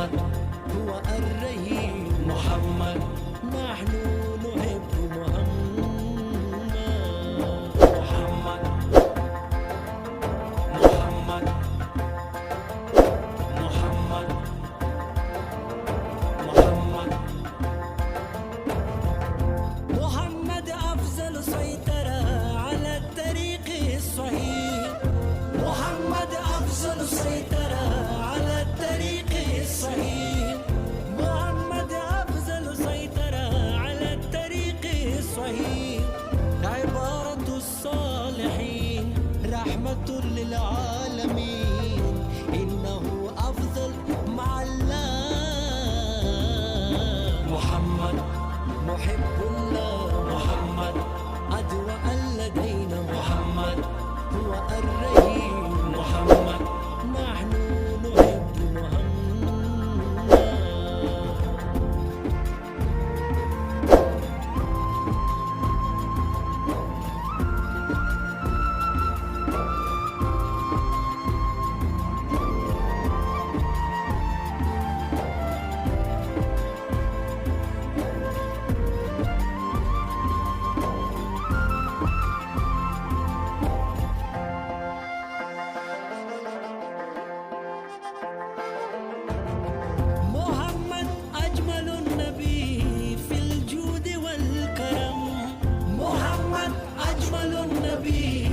محمد هو الرهين محمد، نحن نحب محمد. محمد محمد محمد محمد محمد أفضل سيطرة على الطريق الصحيح. محمد أفضل سيطرة على الطريق الصحيح. محمد أفضل سيطرة على الطريق الصحيح. عبارة الصالحين رحمة للعالمين، إنه أفضل مع الله. محمد نحب الله، محمد أدوى لدينا، محمد هو الرهين محمد، نحن نحب محمد. محمد أجمل النبي في الجود والكرم. محمد أجمل النبي